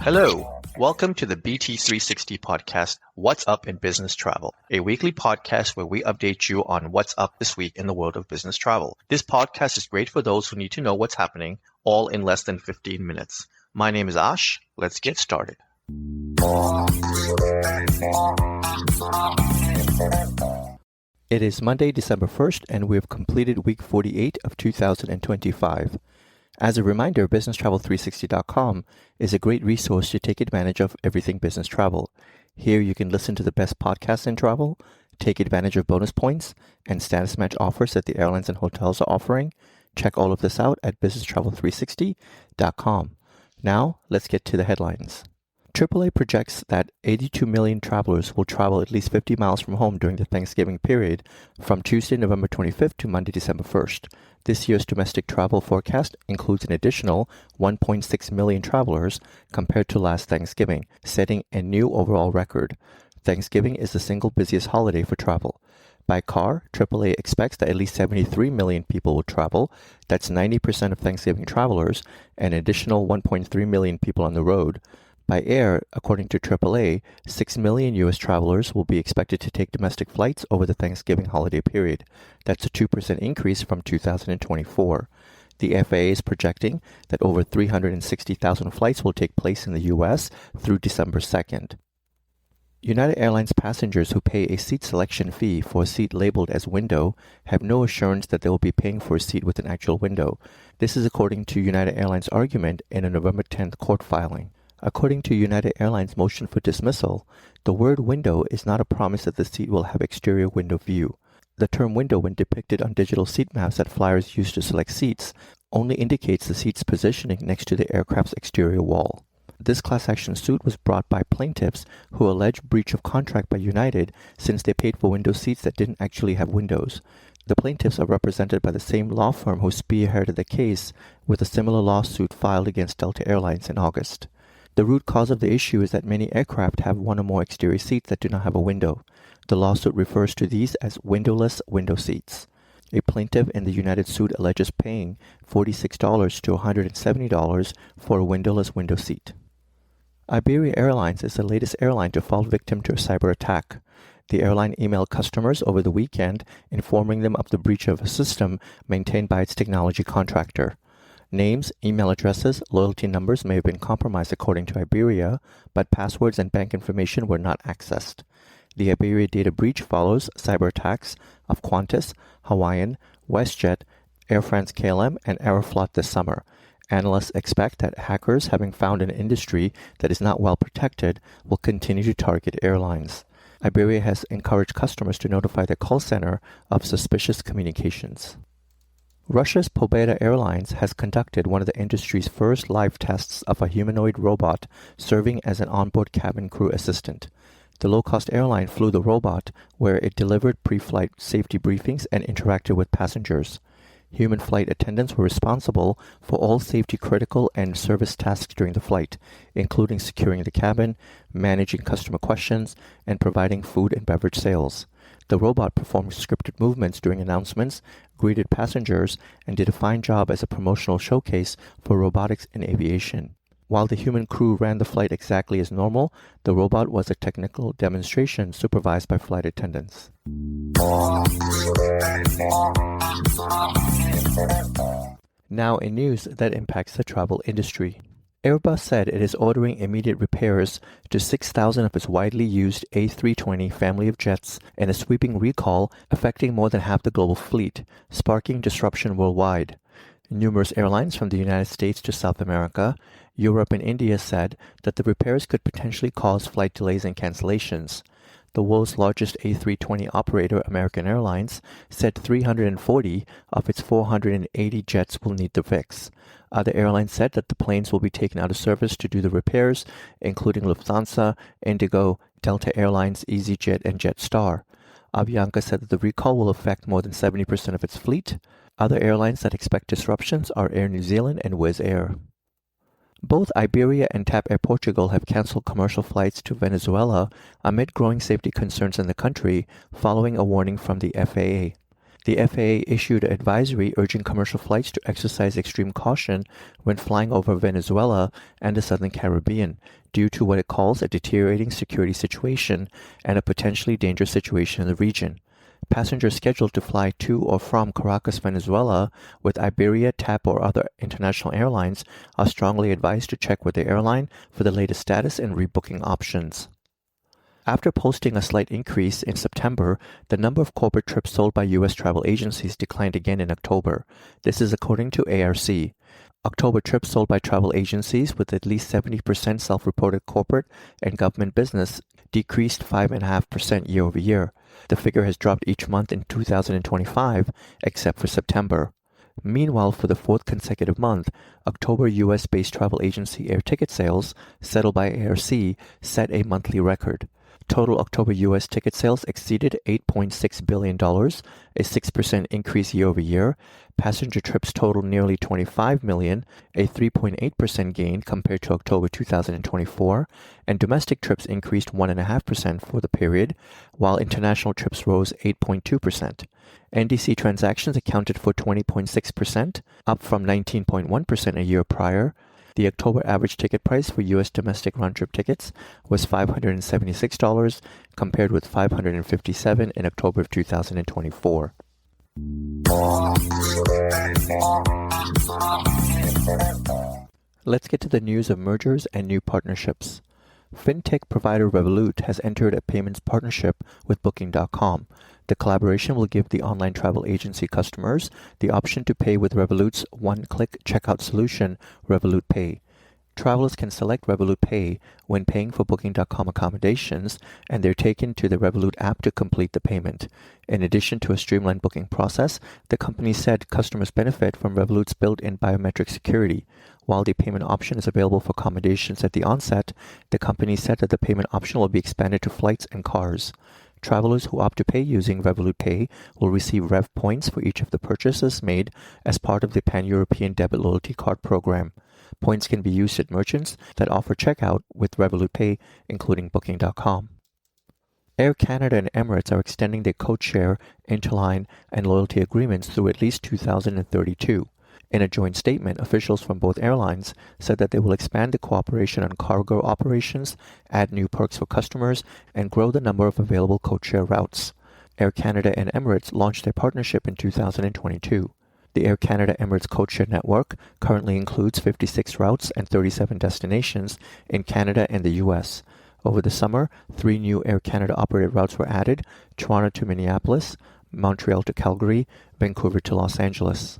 Hello, welcome to the BT360 podcast, What's Up in Business Travel, a weekly podcast where we update you on what's up this week in the world of business travel. This podcast is great for those who need to know what's happening, all in less than 15 minutes. My name is Ash. Let's get started. It is Monday, December 1st, and we have completed week 48 of 2025. As a reminder, BusinessTravel360.com is a great resource to take advantage of everything business travel. Here you can listen to the best podcasts in travel, take advantage of bonus points and status match offers that the airlines and hotels are offering. Check all of this out at BusinessTravel360.com. Now, let's get to the headlines. AAA projects that 82 million travelers will travel at least 50 miles from home during the Thanksgiving period from Tuesday, November 25th to Monday, December 1st. This year's domestic travel forecast includes an additional 1.6 million travelers compared to last Thanksgiving, setting a new overall record. Thanksgiving is the single busiest holiday for travel. By car, AAA expects that at least 73 million people will travel. That's 90% of Thanksgiving travelers, and an additional 1.3 million people on the road. By air, according to AAA, 6 million U.S. travelers will be expected to take domestic flights over the Thanksgiving holiday period. That's a 2% increase from 2024. The FAA is projecting that over 360,000 flights will take place in the U.S. through December 2nd. United Airlines passengers who pay a seat selection fee for a seat labeled as window have no assurance that they will be paying for a seat with an actual window. This is according to United Airlines' argument in a November 10th court filing. According to United Airlines' motion for dismissal, the word window is not a promise that the seat will have exterior window view. The term window, when depicted on digital seat maps that flyers use to select seats, only indicates the seat's positioning next to the aircraft's exterior wall. This class action suit was brought by plaintiffs who allege breach of contract by United since they paid for window seats that didn't actually have windows. The plaintiffs are represented by the same law firm who spearheaded the case, with a similar lawsuit filed against Delta Airlines in August. The root cause of the issue is that many aircraft have one or more exterior seats that do not have a window. The lawsuit refers to these as windowless window seats. A plaintiff in the United suit alleges paying $46 to $170 for a windowless window seat. Iberia Airlines is the latest airline to fall victim to a cyber attack. The airline emailed customers over the weekend, informing them of the breach of a system maintained by its technology contractor. Names, email addresses, loyalty numbers may have been compromised according to Iberia, but passwords and bank information were not accessed. The Iberia data breach follows cyber attacks of Qantas, Hawaiian, WestJet, Air France KLM, and Aeroflot this summer. Analysts expect that hackers, having found an industry that is not well protected, will continue to target airlines. Iberia has encouraged customers to notify their call center of suspicious communications. Russia's Pobeda Airlines has conducted one of the industry's first live tests of a humanoid robot serving as an onboard cabin crew assistant. The low-cost airline flew the robot, where it delivered pre-flight safety briefings and interacted with passengers. Human flight attendants were responsible for all safety-critical and service tasks during the flight, including securing the cabin, managing customer questions, and providing food and beverage sales. The robot performed scripted movements during announcements, greeted passengers, and did a fine job as a promotional showcase for robotics in aviation. While the human crew ran the flight exactly as normal, the robot was a technical demonstration supervised by flight attendants. Now in news that impacts the travel industry. Airbus said it is ordering immediate repairs to 6,000 of its widely used A320 family of jets in a sweeping recall affecting more than half the global fleet, sparking disruption worldwide. Numerous airlines from the United States to South America, Europe, and India said that the repairs could potentially cause flight delays and cancellations. The world's largest A320 operator, American Airlines, said 340 of its 480 jets will need the fix. Other airlines said that the planes will be taken out of service to do the repairs, including Lufthansa, Indigo, Delta Airlines, EasyJet, and Jetstar. Avianca said that the recall will affect more than 70% of its fleet. Other airlines that expect disruptions are Air New Zealand and Wizz Air. Both Iberia and TAP Air Portugal have cancelled commercial flights to Venezuela amid growing safety concerns in the country following a warning from the FAA. The FAA issued an advisory urging commercial flights to exercise extreme caution when flying over Venezuela and the Southern Caribbean due to what it calls a deteriorating security situation and a potentially dangerous situation in the region. Passengers scheduled to fly to or from Caracas, Venezuela with Iberia, TAP, or other international airlines are strongly advised to check with the airline for the latest status and rebooking options. After posting a slight increase in September, the number of corporate trips sold by U.S. travel agencies declined again in October. This is according to ARC. October trips sold by travel agencies with at least 70% self-reported corporate and government business decreased 5.5% year over year. The figure has dropped each month in 2025, except for September. Meanwhile, for the fourth consecutive month, October U.S.-based travel agency air ticket sales, settled by ARC, set a monthly record. Total October U.S. ticket sales exceeded $8.6 billion, a 6% increase year over year. Passenger trips totaled nearly 25 million, a 3.8% gain compared to October 2024, and domestic trips increased 1.5% for the period, while international trips rose 8.2%. NDC transactions accounted for 20.6%, up from 19.1% a year prior. The October average ticket price for U.S. domestic round-trip tickets was $576, compared with $557 in October of 2024. Let's get to the news of mergers and new partnerships. Fintech provider Revolut has entered a payments partnership with Booking.com. The collaboration will give the online travel agency customers the option to pay with Revolut's one-click checkout solution, Revolut Pay. Travelers can select Revolut Pay when paying for Booking.com accommodations, and they're taken to the Revolut app to complete the payment. In addition to a streamlined booking process, the company said customers benefit from Revolut's built-in biometric security. While the payment option is available for accommodations at the onset, the company said that the payment option will be expanded to flights and cars. Travelers who opt to pay using Revolut Pay will receive Rev points for each of the purchases made as part of the Pan-European Debit Loyalty Card program. Points can be used at merchants that offer checkout with Revolut Pay, including Booking.com. Air Canada and Emirates are extending their codeshare, interline, and loyalty agreements through at least 2032. In a joint statement, officials from both airlines said that they will expand the cooperation on cargo operations, add new perks for customers, and grow the number of available codeshare routes. Air Canada and Emirates launched their partnership in 2022. The Air Canada Emirates codeshare network currently includes 56 routes and 37 destinations in Canada and the U.S. Over the summer, 3 new Air Canada operated routes were added: Toronto to Minneapolis, Montreal to Calgary, Vancouver to Los Angeles.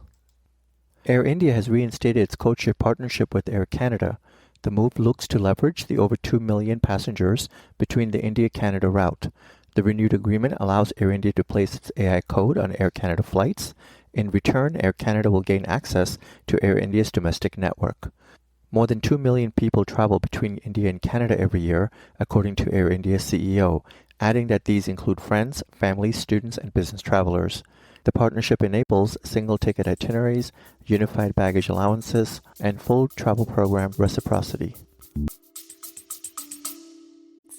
Air India has reinstated its codeshare partnership with Air Canada. The move looks to leverage the over 2 million passengers between the India-Canada route. The renewed agreement allows Air India to place its AI code on Air Canada flights. In return, Air Canada will gain access to Air India's domestic network. More than 2 million people travel between India and Canada every year, according to Air India's CEO, adding that these include friends, families, students, and business travelers. The partnership enables single-ticket itineraries, unified baggage allowances, and full travel program reciprocity.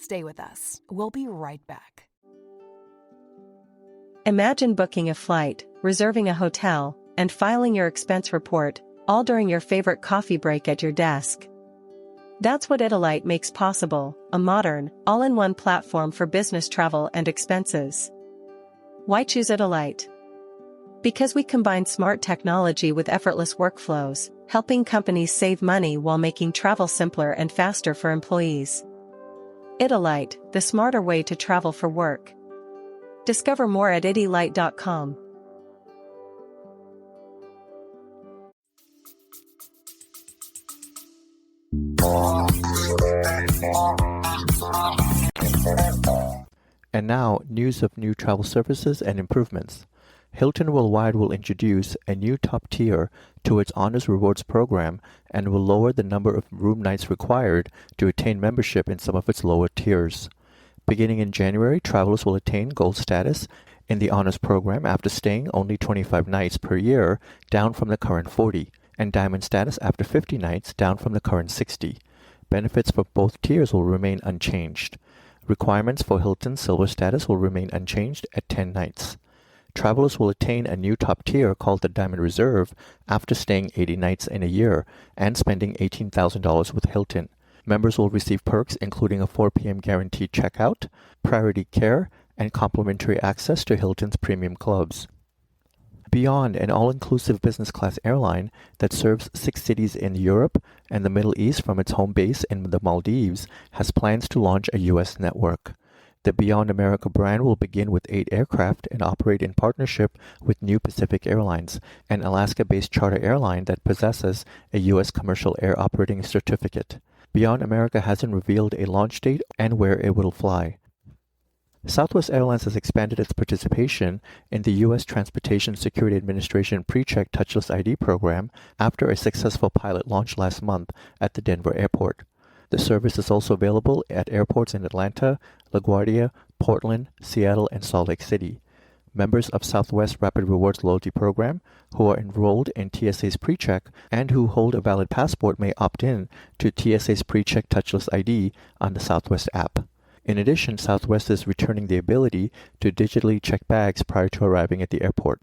Stay with us. We'll be right back. Imagine booking a flight, reserving a hotel, and filing your expense report, all during your favorite coffee break at your desk. That's what Italite makes possible, a modern, all-in-one platform for business travel and expenses. Why choose Italite? Because we combine smart technology with effortless workflows, helping companies save money while making travel simpler and faster for employees. Italite, the smarter way to travel for work. Discover more at italite.com. And now, news of new travel services and improvements. Hilton Worldwide will introduce a new top tier to its Honors Rewards program and will lower the number of room nights required to attain membership in some of its lower tiers. Beginning in January, travelers will attain gold status in the Honors program after staying only 25 nights per year, down from the current 40, and diamond status after 50 nights, down from the current 60. Benefits for both tiers will remain unchanged. Requirements for Hilton Silver status will remain unchanged at 10 nights. Travelers will attain a new top tier called the Diamond Reserve after staying 80 nights in a year and spending $18,000 with Hilton. Members will receive perks including a 4 p.m. guaranteed checkout, priority care, and complimentary access to Hilton's premium clubs. Beyond, an all-inclusive business class airline that serves 6 cities in Europe and the Middle East from its home base in the Maldives has plans to launch a U.S. network. The Beyond America brand will begin with 8 aircraft and operate in partnership with New Pacific Airlines, an Alaska-based charter airline that possesses a U.S. commercial air operating certificate. Beyond America hasn't revealed a launch date and where it will fly. Southwest Airlines has expanded its participation in the U.S. Transportation Security Administration PreCheck Touchless ID program after a successful pilot launch last month at the Denver airport. The service is also available at airports in Atlanta, LaGuardia, Portland, Seattle, and Salt Lake City. Members of Southwest Rapid Rewards loyalty program who are enrolled in TSA's PreCheck and who hold a valid passport may opt in to TSA's PreCheck Touchless ID on the Southwest app. In addition, Southwest is returning the ability to digitally check bags prior to arriving at the airport.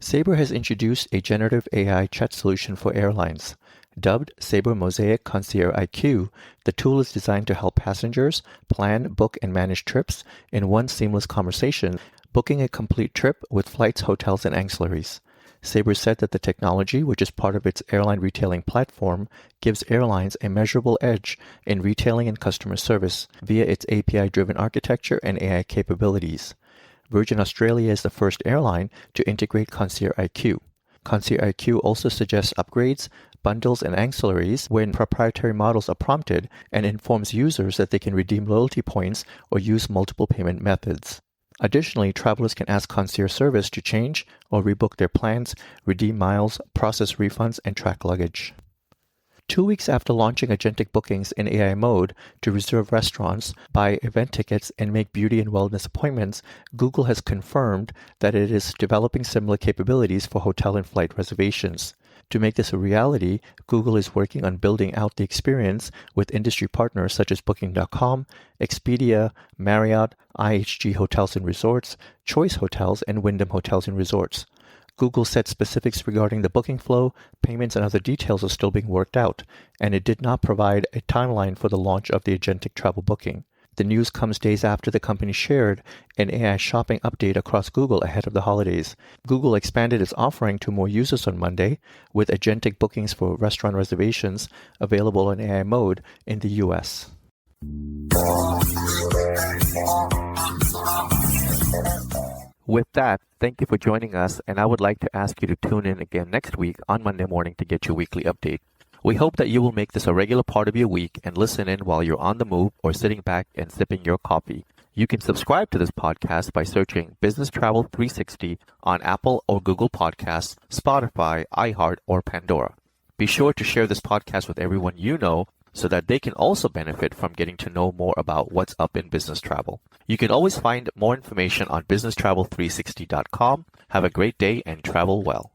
Sabre has introduced a generative AI chat solution for airlines. Dubbed Sabre Mosaic Concierge IQ, the tool is designed to help passengers plan, book, and manage trips in one seamless conversation, booking a complete trip with flights, hotels, and ancillaries. Sabre said that the technology, which is part of its airline retailing platform, gives airlines a measurable edge in retailing and customer service via its API-driven architecture and AI capabilities. Virgin Australia is the first airline to integrate Concierge IQ. Concierge IQ also suggests upgrades, bundles, and ancillaries when proprietary models are prompted and informs users that they can redeem loyalty points or use multiple payment methods. Additionally, travelers can ask concierge service to change or rebook their plans, redeem miles, process refunds, and track luggage. 2 weeks after launching agentic bookings in AI mode to reserve restaurants, buy event tickets, and make beauty and wellness appointments, Google has confirmed that it is developing similar capabilities for hotel and flight reservations. To make this a reality, Google is working on building out the experience with industry partners such as Booking.com, Expedia, Marriott, IHG Hotels and Resorts, Choice Hotels, and Wyndham Hotels and Resorts. Google said specifics regarding the booking flow, payments, and other details are still being worked out, and it did not provide a timeline for the launch of the agentic travel booking. The news comes days after the company shared an AI shopping update across Google ahead of the holidays. Google expanded its offering to more users on Monday, with agentic bookings for restaurant reservations available in AI mode in the US. With that, thank you for joining us, and I would like to ask you to tune in again next week on Monday morning to get your weekly update. We hope that you will make this a regular part of your week and listen in while you're on the move or sitting back and sipping your coffee. You can subscribe to this podcast by searching Business Travel 360 on Apple or Google Podcasts, Spotify, iHeart, or Pandora. Be sure to share this podcast with everyone you know so that they can also benefit from getting to know more about what's up in business travel. You can always find more information on businesstravel360.com. Have a great day and travel well.